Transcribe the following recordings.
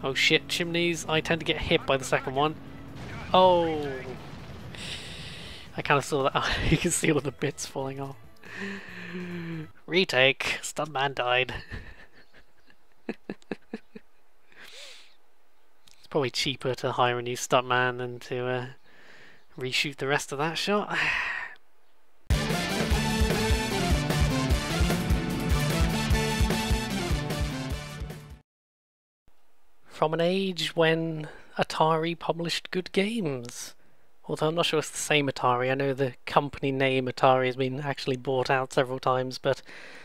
Oh shit, chimneys. I tend to get hit by the second one. Oh! I kind of saw that. You can see all the bits falling off. Retake. Stuntman died. It's probably cheaper to hire a new stuntman than to reshoot the rest of that shot. From an age when Atari published good games. Although I'm not sure it's the same Atari. I know the company name Atari has been actually bought out several times, but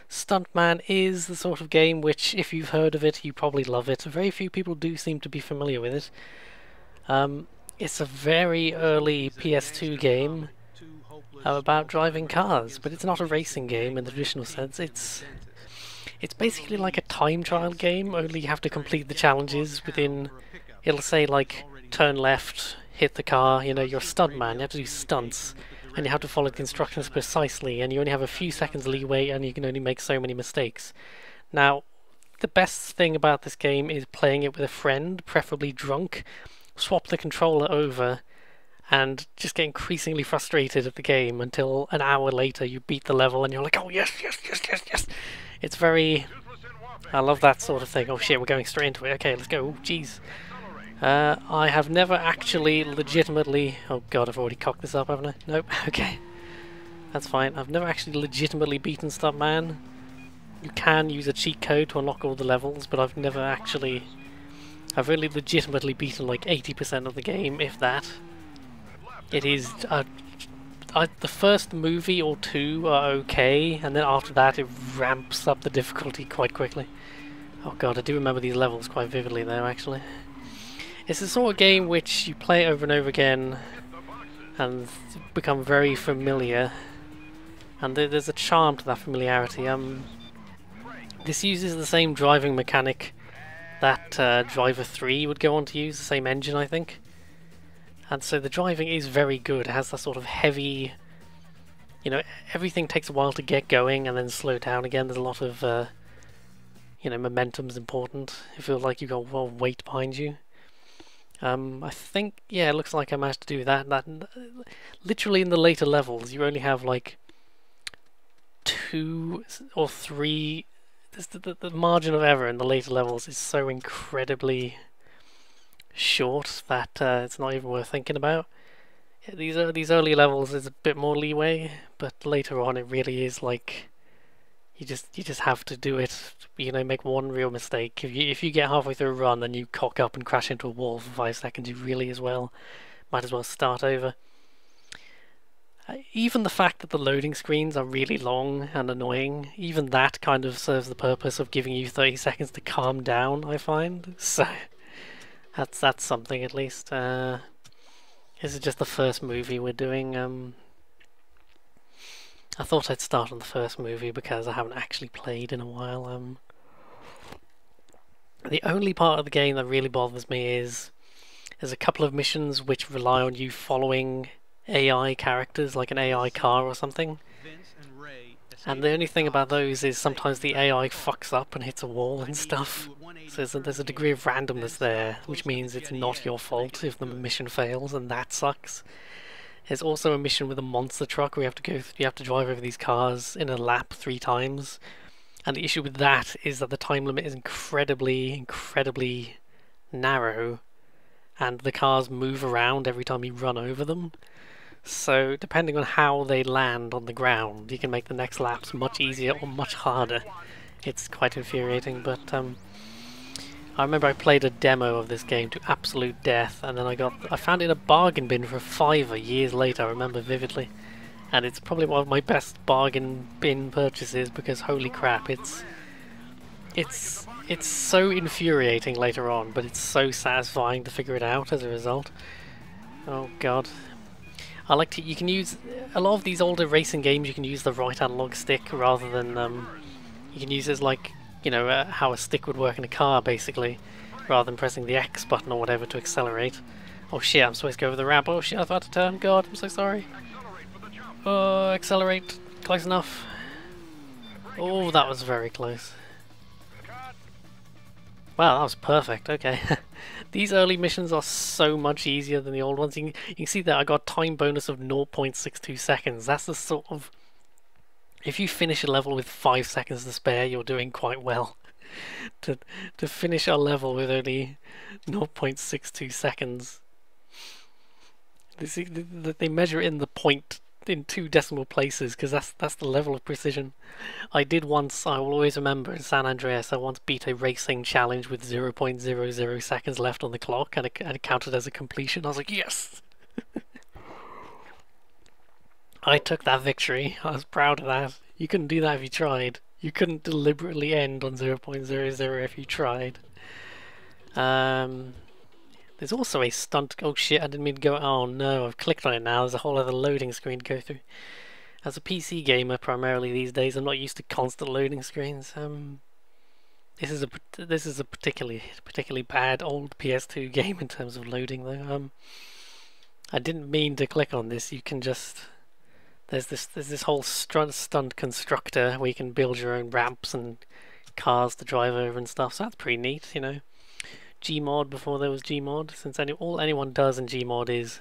Stuntman is the sort of game which, if you've heard of it, you probably love it. Very few people do seem to be familiar with it. It's a very early PS2 game about driving cars, but it's not a racing game in the traditional sense. It's basically like a time trial game, only you have to complete the challenges within, it'll say like, turn left, hit the car, you know, you're a stuntman, you have to do stunts, and you have to follow the instructions precisely, and you only have a few seconds leeway, and you can only make so many mistakes. Now, the best thing about this game is playing it with a friend, preferably drunk, swap the controller over, and just get increasingly frustrated at the game until an hour later you beat the level and you're like, oh yes, yes, yes, yes, yes! It's very... I love that sort of thing. Oh shit, we're going straight into it. Okay, let's go. Jeez. I have never actually legitimately... Oh god, I've already cocked this up, haven't I? Nope. Okay. That's fine. I've never actually legitimately beaten Stuntman. You can use a cheat code to unlock all the levels, but I've never actually... I've really legitimately beaten like 80% of the game, if that. It is... the first movie or two are okay, and then after that it ramps up the difficulty quite quickly. Oh god, I do remember these levels quite vividly though, actually. It's the sort of game which you play over and over again and become very familiar, and there's a charm to that familiarity. This uses the same driving mechanic that Driver 3 would go on to use, the same engine I think. And so the driving is very good. It has that sort of heavy, you know, everything takes a while to get going and then slow down again. There's a lot of, you know, momentum's important. You feel like you've got a lot of weight behind you. I think, yeah, it looks like I managed to do that. Literally in the later levels, you only have like 2 or 3. The margin of error in the later levels is so incredibly short that it's not even worth thinking about. Yeah, these early levels is a bit more leeway, but later on it really is like you just have to do it. You know, make one real mistake. If you get halfway through a run and you cock up and crash into a wall for 5 seconds, you really might as well start over. Even the fact that the loading screens are really long and annoying, even that kind of serves the purpose of giving you 30 seconds to calm down, I find. So that's something at least. This is just the first movie we're doing. I thought I'd start on the first movie because I haven't actually played in a while. The only part of the game that really bothers me is there's a couple of missions which rely on you following AI characters, like an AI car or something. And the only thing about those is sometimes the AI fucks up and hits a wall and stuff. So there's a degree of randomness there, which means it's not your fault if the mission fails, and that sucks. There's also a mission with a monster truck where you have to drive over these cars in a lap 3 times. And the issue with that is that the time limit is incredibly, incredibly narrow, and the cars move around every time you run over them. So depending on how they land on the ground, you can make the next laps much easier or much harder. It's quite infuriating, but I remember I played a demo of this game to absolute death, and then I found it in a bargain bin for $5 years later. I remember vividly, and it's probably one of my best bargain bin purchases because holy crap, it's so infuriating later on, but it's so satisfying to figure it out as a result. Oh god. You can use a lot of these older racing games. You can use the right analog stick rather than you can use it as like, you know, how a stick would work in a car basically, rather than pressing the X button or whatever to accelerate. Oh shit, I'm supposed to go over the ramp. Oh shit, I thought to turn. God, I'm so sorry. Oh, accelerate. Close enough. Oh, that was very close. Wow, that was perfect. Okay. These early missions are so much easier than the old ones. You can see that I got a time bonus of 0.62 seconds. That's the sort of... If you finish a level with 5 seconds to spare, you're doing quite well. to finish a level with only 0.62 seconds. They measure it in the point in 2 decimal places because that's the level of precision. I did once, I will always remember, in San Andreas, I once beat a racing challenge with 0.00 seconds left on the clock, and it counted as a completion. I was like, yes! I took that victory. I was proud of that. You couldn't do that if you tried. You couldn't deliberately end on 0.00 if you tried. There's also a stunt... Oh shit, I didn't mean to go... Oh no, I've clicked on it now. There's a whole other loading screen to go through. As a PC gamer, primarily these days, I'm not used to constant loading screens. This is a particularly bad old PS2 game in terms of loading, though. I didn't mean to click on this. You can just... There's this whole stunt constructor where you can build your own ramps and cars to drive over and stuff. So that's pretty neat, you know. Gmod before there was Gmod, since all anyone does in Gmod is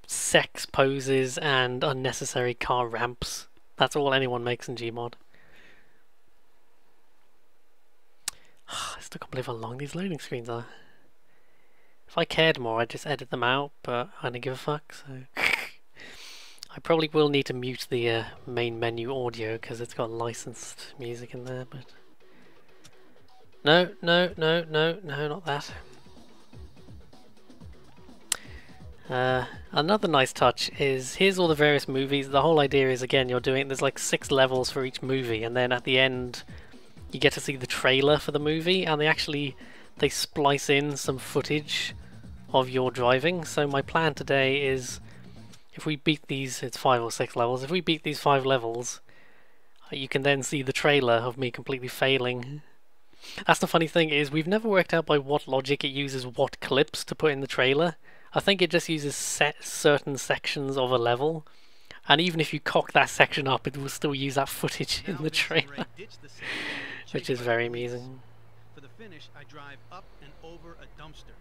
sex poses and unnecessary car ramps. That's all anyone makes in Gmod. I still can't believe how long these loading screens are. If I cared more, I'd just edit them out, but I don't give a fuck, so... I probably will need to mute the main menu audio because it's got licensed music in there, but... No, not that. Another nice touch is, here's all the various movies. The whole idea is, again, there's like 6 levels for each movie, and then at the end you get to see the trailer for the movie, and they splice in some footage of your driving. So my plan today is, if we beat these, it's 5 or 6 levels, if we beat these 5 levels, you can then see the trailer of me completely failing. That's the funny thing, is we've never worked out by what logic it uses what clips to put in the trailer. I think it just uses certain sections of a level, and even if you cock that section up, it will still use that footage in the trailer, which is very amusing. For the finish, I drive up and over a dumpster,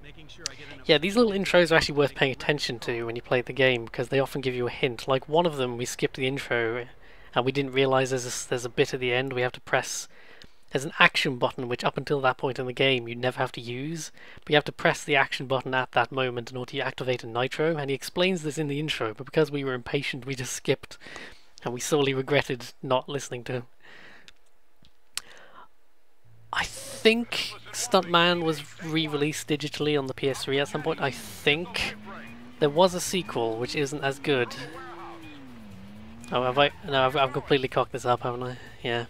making sure I get enough. Yeah, these little intros are actually worth paying attention to when you play the game, because they often give you a hint. Like one of them, we skipped the intro, and we didn't realise there's a bit at the end we have to press. There's an action button which up until that point in the game you never have to use, but you have to press the action button at that moment in order to activate a nitro, and he explains this in the intro, but because we were impatient we just skipped, and we sorely regretted not listening to him. I think Stuntman was re-released digitally on the PS3 at some point. I think there was a sequel which isn't as good. Oh, have I? No, I've completely cocked this up, haven't I? Yeah.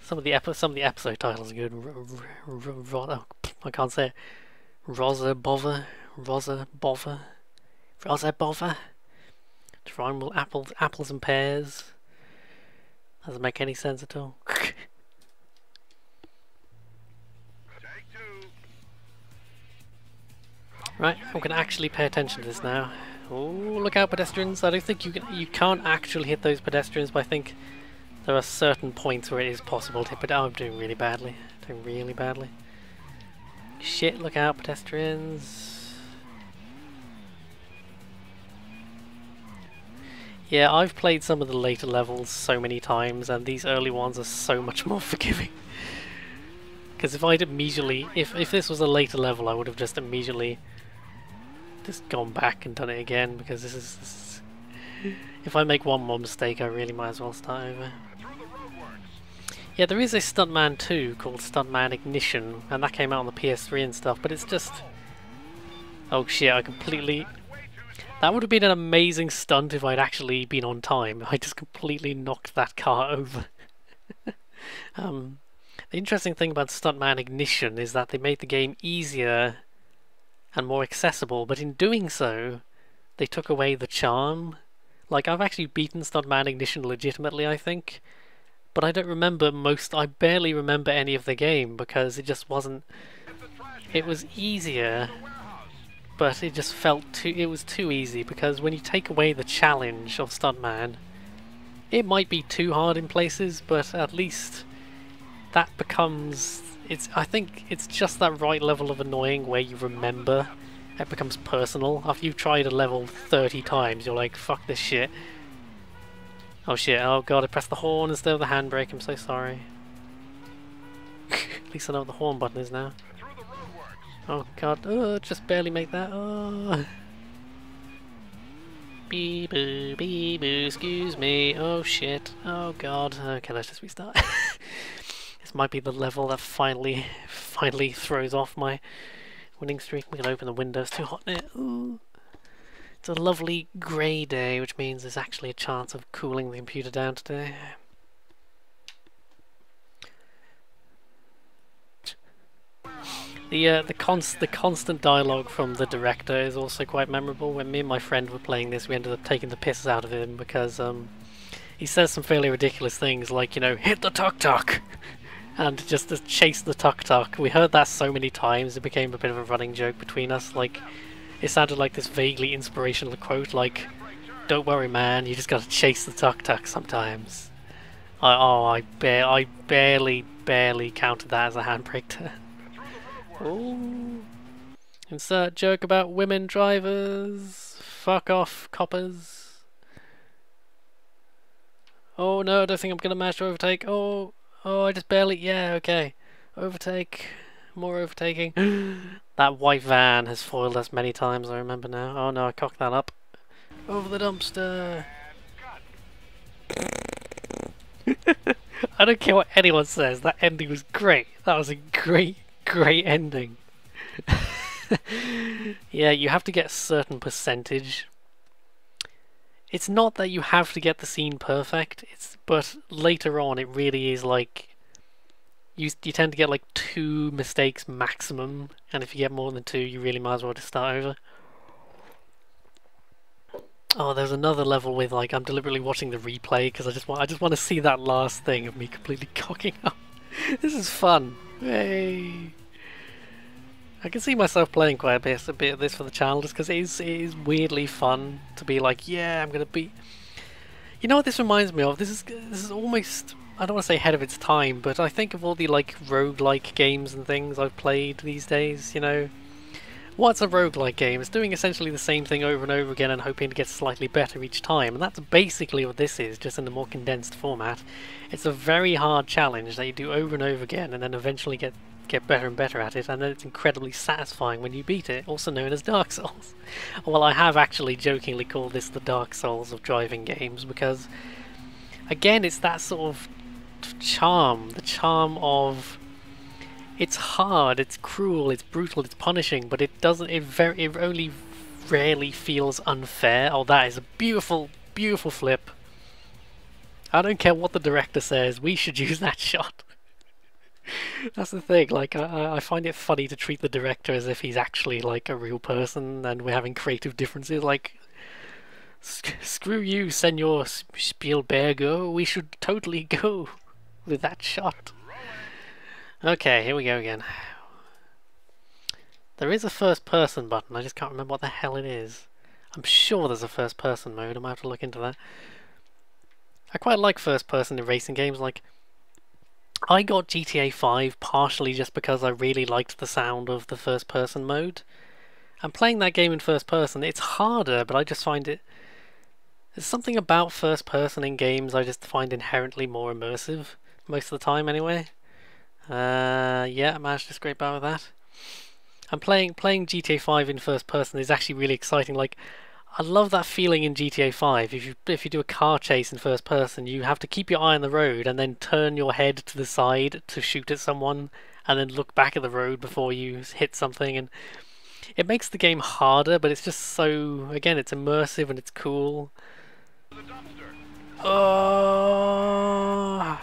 Some of the episode titles are good. Oh, I can't say it. Rosa Bother. To rhyme with apples and pears. Doesn't make any sense at all. Right, I'm gonna actually pay attention to this now. Oh, look out, pedestrians! I don't think you can't actually hit those pedestrians, but I think there are certain points where it is possible to hit, but I'm doing really badly. Shit, look out, pedestrians. Yeah, I've played some of the later levels so many times, and these early ones are so much more forgiving. Because if I'd immediately... If this was a later level, I would have just immediately just gone back and done it again, because this is if I make one more mistake, I really might as well start over. Yeah, there is a Stuntman 2 called Stuntman Ignition, and that came out on the PS3 and stuff, but it's just... Oh shit, I completely... That would have been an amazing stunt if I'd actually been on time. I just completely knocked that car over. The interesting thing about Stuntman Ignition is that they made the game easier and more accessible, but in doing so, they took away the charm. Like, I've actually beaten Stuntman Ignition legitimately, I think, but I don't remember I barely remember any of the game, because it just wasn't... It was easier, but it just it was too easy, because when you take away the challenge of Stuntman, it might be too hard in places, but at least that becomes... I think it's just that right level of annoying where you remember. It becomes personal. After you've tried a level 30 times, you're like, fuck this shit. Oh shit, oh god, I pressed the horn instead of the handbrake, I'm so sorry. At least I know what the horn button is now. Oh god, oh, just barely make that. Oh. Beep boo, excuse me. Oh shit. Oh god. Okay, let's just restart. This might be the level that finally throws off my winning streak. We can open the windows, too hot in it. Ooh. It's a lovely grey day, which means there's actually a chance of cooling the computer down today. The constant dialogue from the director is also quite memorable. When me and my friend were playing this, we ended up taking the piss out of him because he says some fairly ridiculous things like, you know, hit the tuk-tuk! And just to chase the tuk-tuk. We heard that so many times, it became a bit of a running joke between us. Like, it sounded like this vaguely inspirational quote, like, don't worry man, you just gotta chase the tuk-tuk sometimes. I barely counted that as a handbrake turn. Ooh. Insert joke about women drivers. Fuck off, coppers. Oh no, I don't think I'm gonna manage to overtake. Oh, I just barely. Yeah, okay. Overtake. More overtaking. That white van has foiled us many times, I remember now. Oh no, I cocked that up. Over the dumpster. I don't care what anyone says, that ending was great. That was a great ending. Yeah, you have to get a certain percentage. It's not that you have to get the scene perfect, but later on it really is like you tend to get like 2 mistakes maximum, and if you get more than 2 you really might as well just start over. Oh, there's another level with like I'm deliberately watching the replay because I just want to see that last thing of me completely cocking up. This is fun. Hey. I can see myself playing quite a bit of this for the channel just because it is weirdly fun to be like, yeah, I'm gonna beat. You know what this reminds me of? This is almost, I don't want to say ahead of its time, but I think of all the like roguelike games and things I've played these days. You know, what's a roguelike game? It's doing essentially the same thing over and over again and hoping to get slightly better each time, and that's basically what this is, just in a more condensed format. It's a very hard challenge that you do over and over again, and then eventually get better and better at it, and then it's incredibly satisfying when you beat it, also known as Dark Souls. Well, I have actually jokingly called this the Dark Souls of driving games, because, again, it's that sort of charm, the charm of it's hard, it's cruel, it's brutal, it's punishing, but it doesn't, it only rarely feels unfair. Oh, that is a beautiful, beautiful flip. I don't care what the director says, we should use that shot. That's the thing, like, I find it funny to treat the director as if he's actually, like, a real person and we're having creative differences, like, screw you, Senor Spielbergo, we should totally go with that shot. Okay, here we go again. There is a first person button, I just can't remember what the hell it is. I'm sure there's a first person mode, I might have to look into that. I quite like first person in racing games, like, I got GTA 5 partially just because I really liked the sound of the first person mode. And playing that game in first person, it's harder, but I just find it... There's something about first person in games I just find inherently more immersive, most of the time anyway. Yeah, I managed to scrape out with that. And playing GTA 5 in first person is actually really exciting, like... I love that feeling in GTA 5. If you do a car chase in first person, you have to keep your eye on the road and then turn your head to the side to shoot at someone and then look back at the road before you hit something, and it makes the game harder, but it's just so, again, it's immersive and it's cool. Oh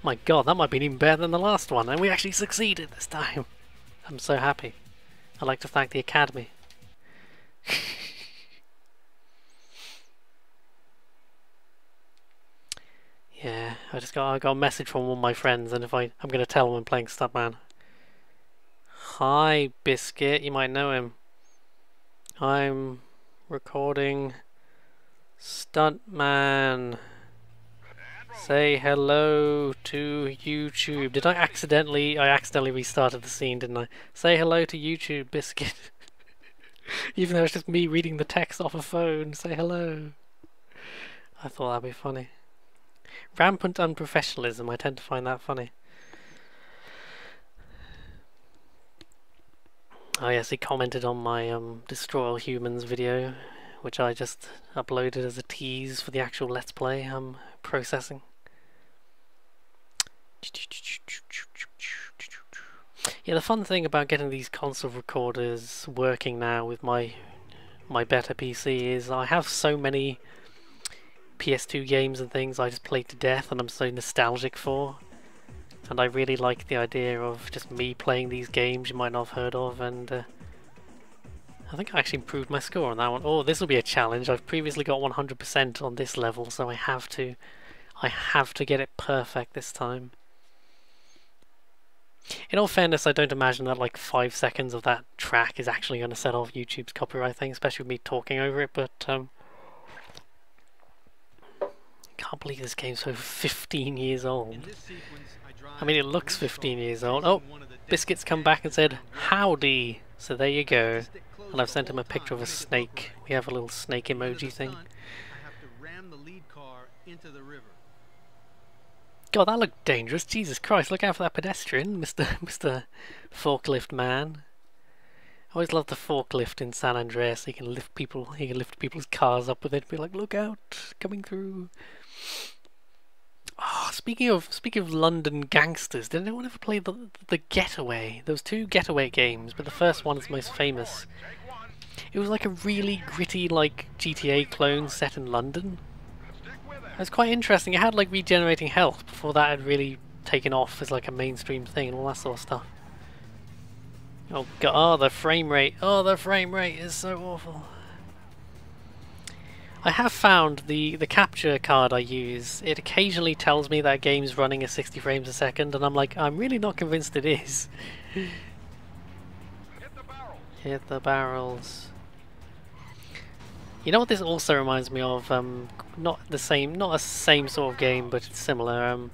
my god, that might have been even better than the last one, and we actually succeeded this time. I'm so happy. I'd like to thank the Academy. Yeah, I got a message from one of my friends, and I'm gonna tell him I'm playing Stuntman. Hi, Biscuit, you might know him. I'm recording Stuntman. Say hello to YouTube. Did I accidentally restarted the scene, didn't I? Say hello to YouTube, Biscuit. Even though it's just me reading the text off a phone. Say hello. I thought that'd be funny. Rampant unprofessionalism. I tend to find that funny. Oh yes, he commented on my Destroy All Humans video, which I just uploaded as a tease for the actual Let's Play I'm processing. Yeah, the fun thing about getting these console recorders working now with my better PC is I have so many PS2 games and things I just played to death and I'm so nostalgic for. And I really like the idea of just me playing these games you might not have heard of, and I think I actually improved my score on that one. Oh, this will be a challenge. I've previously got 100% on this level, so I have to get it perfect this time. In all fairness, I don't imagine that like 5 seconds of that track is actually going to set off YouTube's copyright thing, especially with me talking over it, but can't believe this game's over 15 years old. I mean, it looks 15 years old. Oh, Biscuit's come back and said, howdy! So there you go. And I've sent him a picture of a snake. We have a little snake emoji thing. God, that looked dangerous. Jesus Christ, look out for that pedestrian, Mr. Forklift Man. I always loved the forklift in San Andreas. He can lift people's cars up with it. Be like, look out, coming through. Oh, speaking of London gangsters, did anyone ever play the Getaway? Those two Getaway games, but the first one is most famous. It was like a really gritty, like GTA clone set in London. It was quite interesting. It had like regenerating health before that had really taken off as like a mainstream thing and all that sort of stuff. Oh god, oh the frame rate. Oh, the frame rate is so awful. I have found the capture card I use, it occasionally tells me that game's running at 60 frames a second, and I'm like, I'm really not convinced it is. Hit the barrels. You know what this also reminds me of? Not a same sort of game, but it's similar. There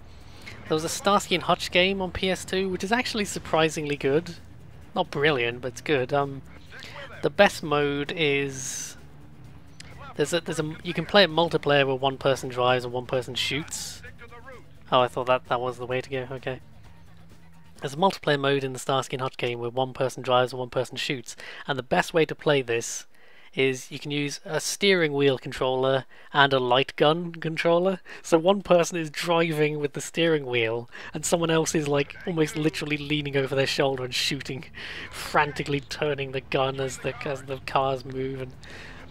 was a Starsky and Hutch game on PS2, which is actually surprisingly good. Not brilliant, but it's good. The best mode is you can play it multiplayer where one person drives and one person shoots. Oh, I thought that was the way to go. Okay. There's a multiplayer mode in the Starsky and Hutch game where one person drives and one person shoots, and the best way to play this is you can use a steering wheel controller and a light gun controller. So one person is driving with the steering wheel and someone else is like almost literally leaning over their shoulder and shooting, frantically turning the gun as the cars move, and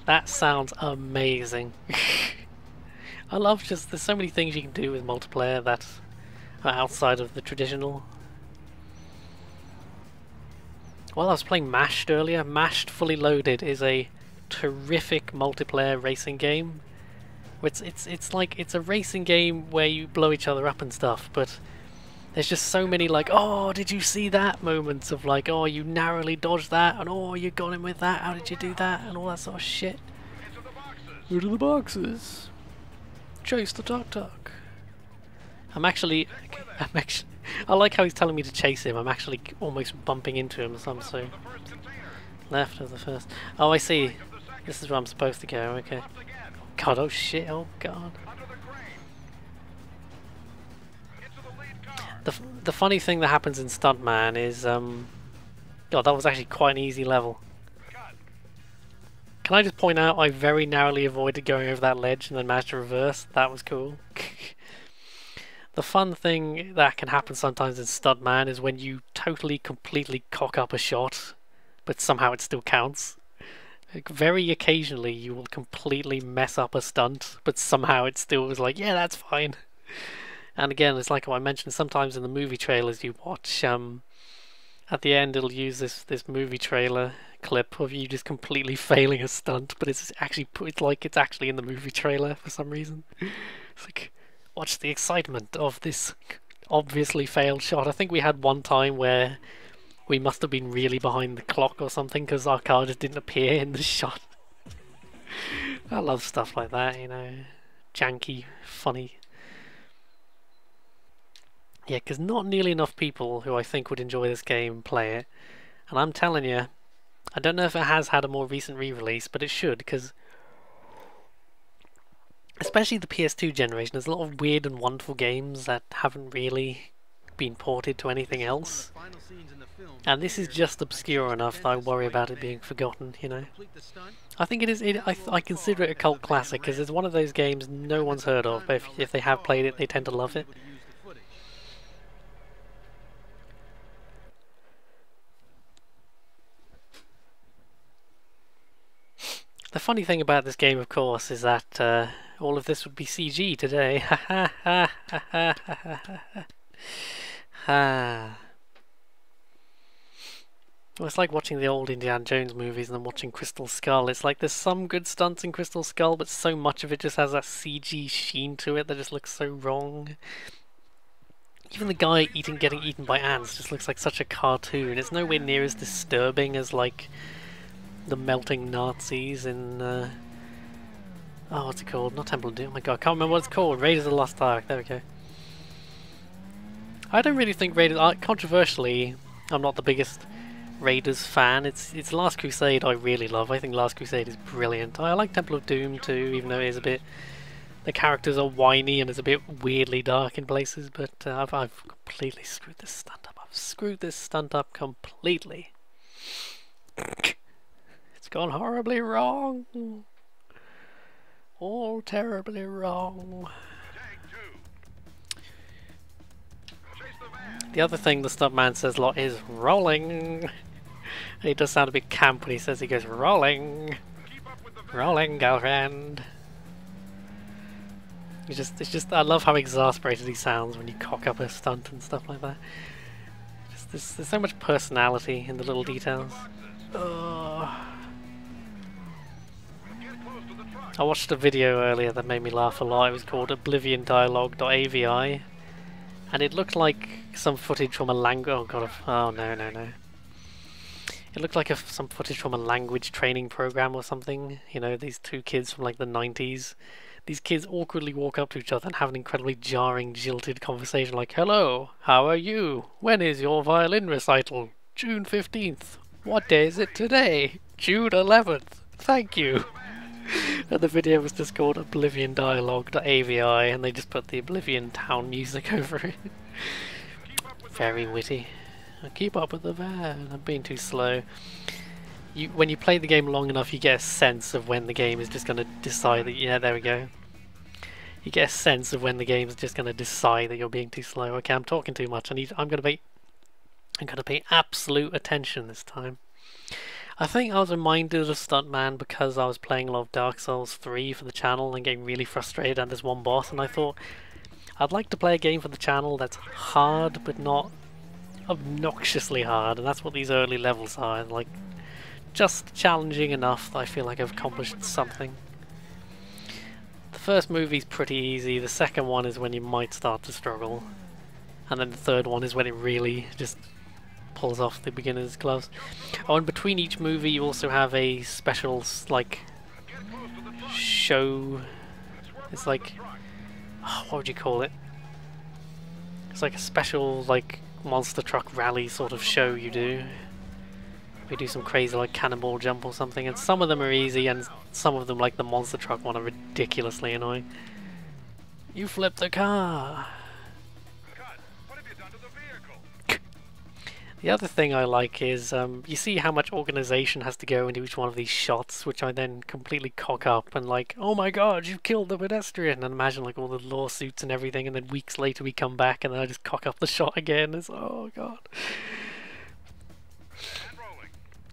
that sounds amazing. I love there's so many things you can do with multiplayer that are outside of the traditional. Well, I was playing Mashed earlier. Mashed Fully Loaded is a terrific multiplayer racing game. It's a racing game where you blow each other up and stuff, but there's just so many like, oh, did you see that moments of like, oh, you narrowly dodged that, and oh, you got him with that, how did you do that, and all that sort of shit. Go to the boxes. Chase the tuk-tuk. I like how he's telling me to chase him. I'm actually almost bumping into him, so I'm so left of the first. Oh, I see. This is where I'm supposed to go. Okay. God, oh shit, oh god. The funny thing that happens in Stuntman is, God, that was actually quite an easy level. Can I just point out I very narrowly avoided going over that ledge and then managed to reverse? That was cool. The fun thing that can happen sometimes in Stuntman is when you totally, completely cock up a shot, but somehow it still counts. Like, very occasionally you will completely mess up a stunt, but somehow it still was like, yeah, that's fine. And again, it's like what I mentioned, sometimes in the movie trailers you watch, at the end it'll use this movie trailer clip of you just completely failing a stunt, but it's actually in the movie trailer for some reason. It's like, watch the excitement of this obviously failed shot. I think we had one time where we must have been really behind the clock or something because our car just didn't appear in the shot. I love stuff like that, you know, janky, funny. Yeah, because not nearly enough people who I think would enjoy this game play it. And I'm telling you, I don't know if it has had a more recent re-release, but it should, because especially the PS2 generation, there's a lot of weird and wonderful games that haven't really been ported to anything else. And this is just obscure enough that I worry about it being forgotten, you know. I think it is. I consider it a cult classic because it's one of those games no one's heard of, but if they have played it, they tend to love it. The funny thing about this game, of course, is that all of this would be CG today. Ha ha ha ha ha ha ha. Well, it's like watching the old Indiana Jones movies and then watching Crystal Skull. It's like there's some good stunts in Crystal Skull, but so much of it just has that CG sheen to it that just looks so wrong. Even the guy getting eaten by ants just looks like such a cartoon. It's nowhere near as disturbing as like the melting Nazis in oh, what's it called? Not Temple of Doom. Oh my god, I can't remember what it's called. Raiders of the Lost Ark. There we go. I don't really think Raiders. Controversially, I'm not the biggest Raiders fan. It's Last Crusade I really love. I think Last Crusade is brilliant. I like Temple of Doom too, even though it is a bit. The characters are whiny and it's a bit weirdly dark in places. But I've completely screwed this stunt up. I've screwed this stunt up completely. It's gone horribly wrong. All terribly wrong. The other thing the stuntman says a lot is rolling. He does sound a bit camp when he says he goes rolling. Rolling, girlfriend. It's just I love how exasperated he sounds when you cock up a stunt and stuff like that. There's so much personality in the little details. I watched a video earlier that made me laugh a lot. It was called OblivionDialogue.avi, and it looked like some footage from a language. Oh god! Oh no! It looked like some footage from a language training program or something. You know, these two kids from like the 90s. These kids awkwardly walk up to each other and have an incredibly jarring, jilted conversation like, "Hello, how are you? When is your violin recital? June 15th. What day is it today? June 11th. Thank you." And the video was just called OblivionDialogue.avi, and they just put the Oblivion town music over it. Very witty. Keep up with the van. I'm being too slow. When you play the game long enough, you get a sense of when the game is just going to decide that. Yeah, there we go. You get a sense of when the game is just going to decide that you're being too slow. Okay, I'm talking too much. I'm going to pay absolute attention this time. I think I was reminded of Stuntman because I was playing a lot of Dark Souls 3 for the channel and getting really frustrated at this one boss, and I thought I'd like to play a game for the channel that's hard but not obnoxiously hard, and that's what these early levels are, like just challenging enough that I feel like I've accomplished something. The first movie's pretty easy, the second one is when you might start to struggle, and then the third one is when it really just pulls off the beginner's gloves. Oh, and between each movie you also have a special, like, show. It's like, oh, what would you call it? It's like a special, like, monster truck rally sort of show you do. We do some crazy, like, cannonball jump or something, and some of them are easy, and some of them, like the monster truck one, are ridiculously annoying. You flipped the car! The other thing I like is, you see how much organisation has to go into each one of these shots, which I then completely cock up and like, oh my god, you killed the pedestrian, and imagine like all the lawsuits and everything, and then weeks later we come back and then I just cock up the shot again. It's, oh god.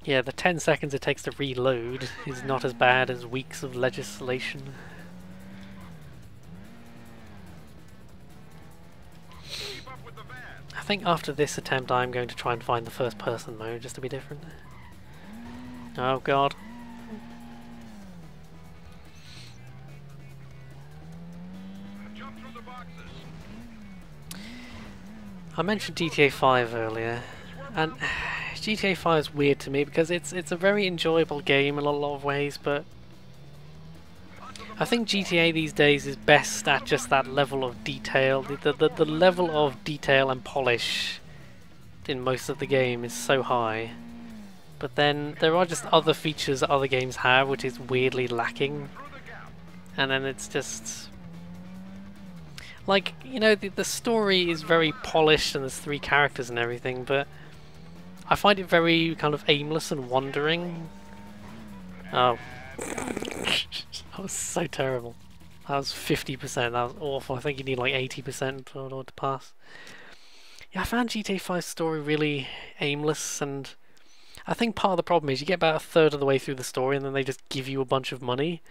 Yeah, the 10 seconds it takes to reload is not as bad as weeks of legislation. I think after this attempt I'm going to try and find the first person mode just to be different. Oh god. I mentioned GTA 5 earlier, and GTA 5 is weird to me because it's a very enjoyable game in a lot of ways, but I think GTA these days is best at just that level of detail. The level of detail and polish in most of the game is so high. But then there are just other features that other games have which is weirdly lacking. And then it's just... like, you know, the story is very polished and there's 3 characters and everything, but I find it very kind of aimless and wandering. Oh. That was so terrible. That was 50%, that was awful. I think you need like 80% in order to pass. Yeah, I found GTA 5's story really aimless, and I think part of the problem is you get about a third of the way through the story and then they just give you a bunch of money.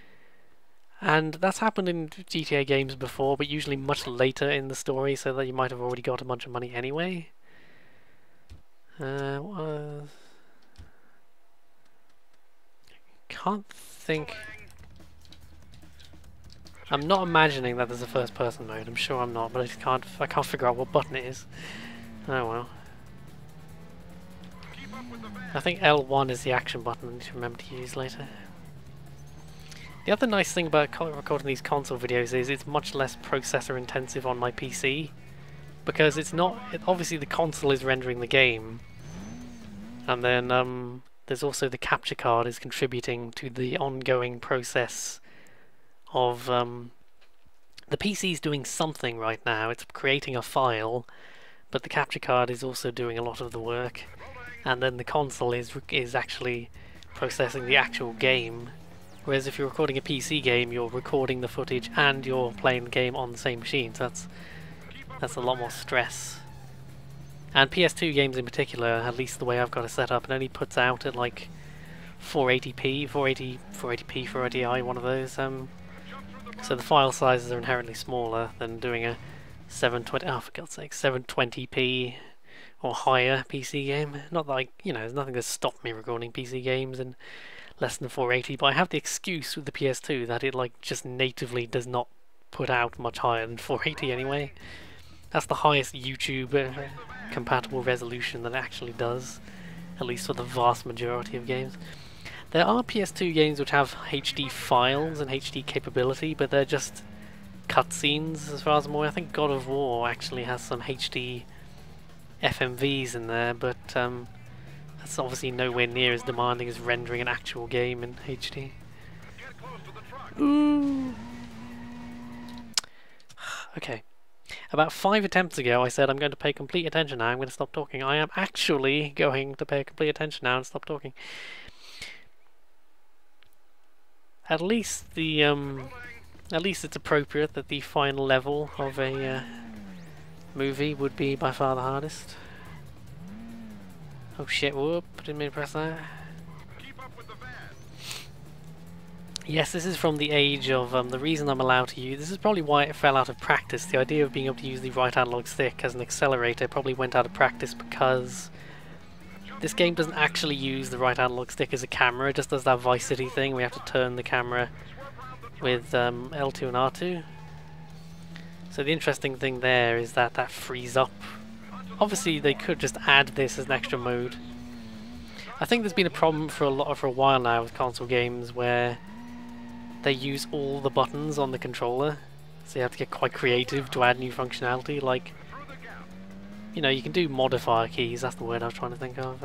And that's happened in GTA games before, but usually much later in the story, so that you might have already got a bunch of money anyway. Can't think... I'm not imagining that there's a first-person mode. I'm sure I'm not, but I can't figure out what button it is. Oh well. I think L1 is the action button I need to remember to use later. The other nice thing about recording these console videos is it's much less processor intensive on my PC, because it's not... obviously the console is rendering the game, and then there's also the capture card is contributing to the ongoing process of... the PC's doing something right now, it's creating a file, but the capture card is also doing a lot of the work, and then the console is actually processing the actual game. Whereas if you're recording a PC game, you're recording the footage and you're playing the game on the same machine, so that's a lot more stress. And PS2 games in particular, at least the way I've got it set up, it only puts out at like 480p, 480p, 480i, one of those. So the file sizes are inherently smaller than doing a 720, oh for God's sake, 720p or higher PC game. Not like, you know, there's nothing to stop me recording PC games and less than 480, but I have the excuse with the PS2 that it like just natively does not put out much higher than 480 anyway. That's the highest YouTube compatible resolution that it actually does, at least for the vast majority of games. There are PS2 games which have HD files and HD capability, but they're just cutscenes as far as I'm aware. I think God of War actually has some HD FMVs in there, but that's obviously nowhere near as demanding as rendering an actual game in HD. Ooh. Okay. About 5 attempts ago I said I'm going to pay complete attention now, I'm going to stop talking. I am actually going to pay complete attention now and stop talking. At least it's appropriate that the final level of a movie would be by far the hardest. Oh shit, whoop, didn't mean to press that. Yes, this is from the age of, the reason I'm allowed to use, this is probably why it fell out of practice. The idea of being able to use the right analog stick as an accelerator probably went out of practice because this game doesn't actually use the right analog stick as a camera, it just does that Vice City thing. We have to turn the camera with L2 and R2. So the interesting thing there is that that frees up. Obviously they could just add this as an extra mode. I think there's been a problem for a while now with console games where they use all the buttons on the controller, so you have to get quite creative to add new functionality. Like, you know, you can do modifier keys, that's the word I was trying to think of.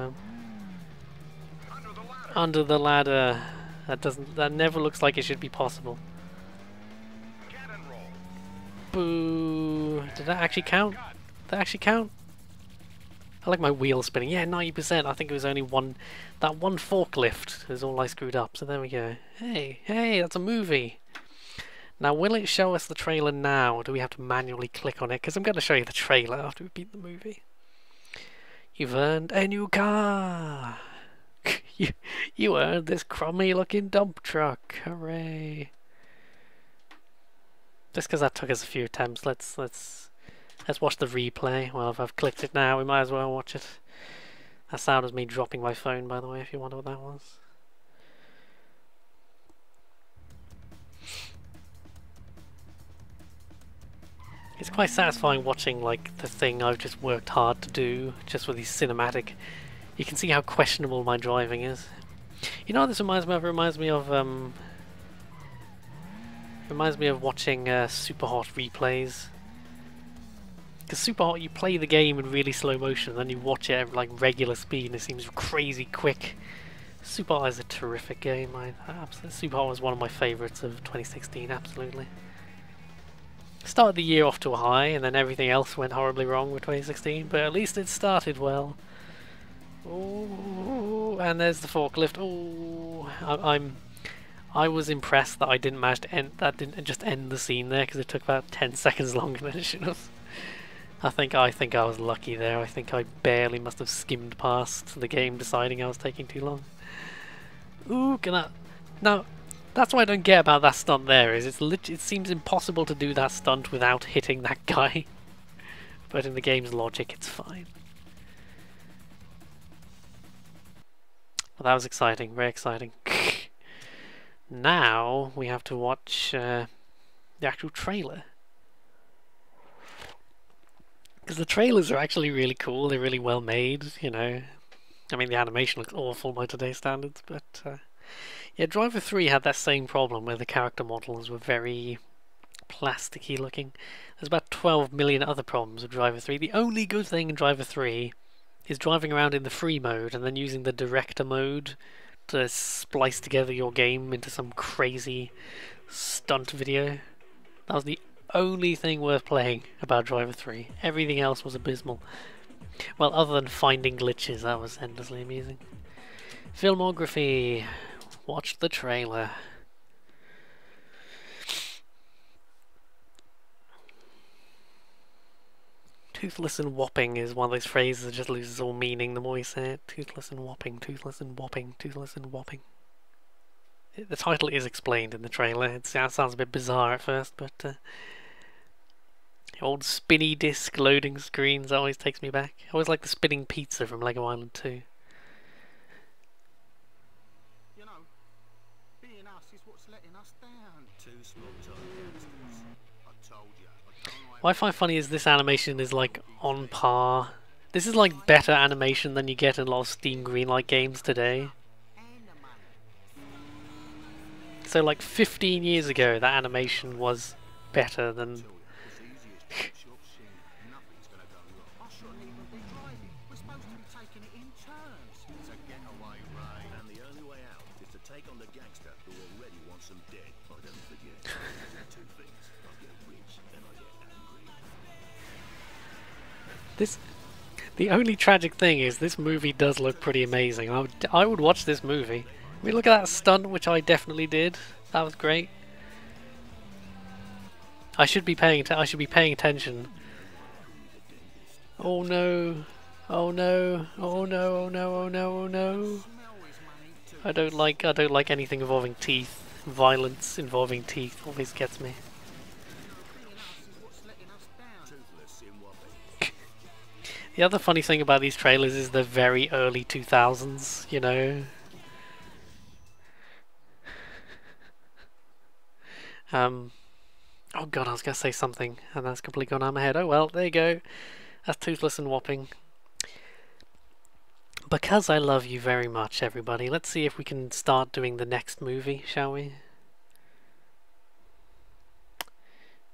Under the ladder. That never looks like it should be possible. Boo! Did that actually count? Did that actually count? I like my wheel spinning. Yeah, 90%. I think it was only one. That one forklift is all I screwed up. So there we go. Hey, that's a movie. Now, will it show us the trailer now, or do we have to manually click on it? Because I'm going to show you the trailer after we beat the movie. You've earned a new car. you earned this crummy-looking dump truck. Hooray! Just because that took us a few attempts, let's watch the replay. Well, if I've clicked it now, we might as well watch it. That sound was me dropping my phone, by the way, if you wonder what that was. It's quite satisfying watching, like, the thing I've just worked hard to do, just with these cinematic... You can see how questionable my driving is. You know what this reminds me of? It reminds me of, Reminds me of watching Super Hot replays. Because Super Hot, you play the game in really slow motion, then you watch it at like regular speed, and it seems crazy quick. Super Hot is a terrific game. Super Hot was one of my favourites of 2016. Absolutely. Started the year off to a high, and then everything else went horribly wrong with 2016. But at least it started well. Ooh, and there's the forklift. Ooh, I was impressed that I didn't manage to didn't just end the scene there, because it took about 10 seconds longer than it should have. I think I was lucky there. I think I barely must have skimmed past the game deciding I was taking too long. Ooh, now that's what I don't get about that stunt there, is it seems impossible to do that stunt without hitting that guy. But in the game's logic, it's fine. Well, that was exciting, very exciting. Now we have to watch the actual trailer. Because the trailers are actually really cool, they're really well made, you know. I mean, the animation looks awful by today's standards, but yeah, Driver 3 had that same problem where the character models were very plasticky looking. There's about 12 million other problems with Driver 3. The only good thing in Driver 3 is driving around in the free mode and then using the director mode to splice together your game into some crazy stunt video. That was the only thing worth playing about Driver 3. Everything else was abysmal. Well, other than finding glitches, that was endlessly amusing. Filmography. Watch the trailer. Toothless and Wapping is one of those phrases that just loses all meaning the more you say it. Toothless and Wapping, Toothless and Wapping, Toothless and Wapping. The title is explained in the trailer. It sounds a bit bizarre at first, but old spinny disc loading screens, that always takes me back. I always like the spinning pizza from Lego Island 2. You know, being us is what's letting us down. Two small-time youngsters. I told you. What I find funny is this animation is like on par. This is like better animation than you get in a lot of Steam Greenlight games today. So like 15 years ago, that animation was better than... The only tragic thing is this movie does look pretty amazing. I would watch this movie. I mean, look at that stunt, which I definitely did. That was great. I should be paying attention. Oh no! Oh no! Oh no! Oh no! Oh no! Oh no! I don't like anything involving teeth. Violence involving teeth always gets me. The other funny thing about these trailers is they're very early 2000s, you know. Oh god, I was going to say something, and that's completely gone out of my head. Oh well, there you go. That's Toothless and Wapping. Because I love you very much, everybody, let's see if we can start doing the next movie, shall we?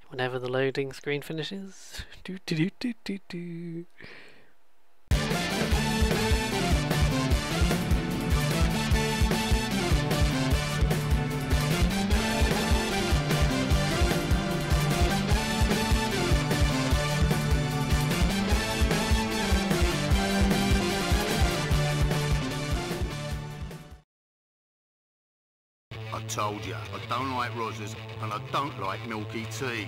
Whenever the loading screen finishes. Do do do do do do. I told you, I don't like Rogers and I don't like milky tea.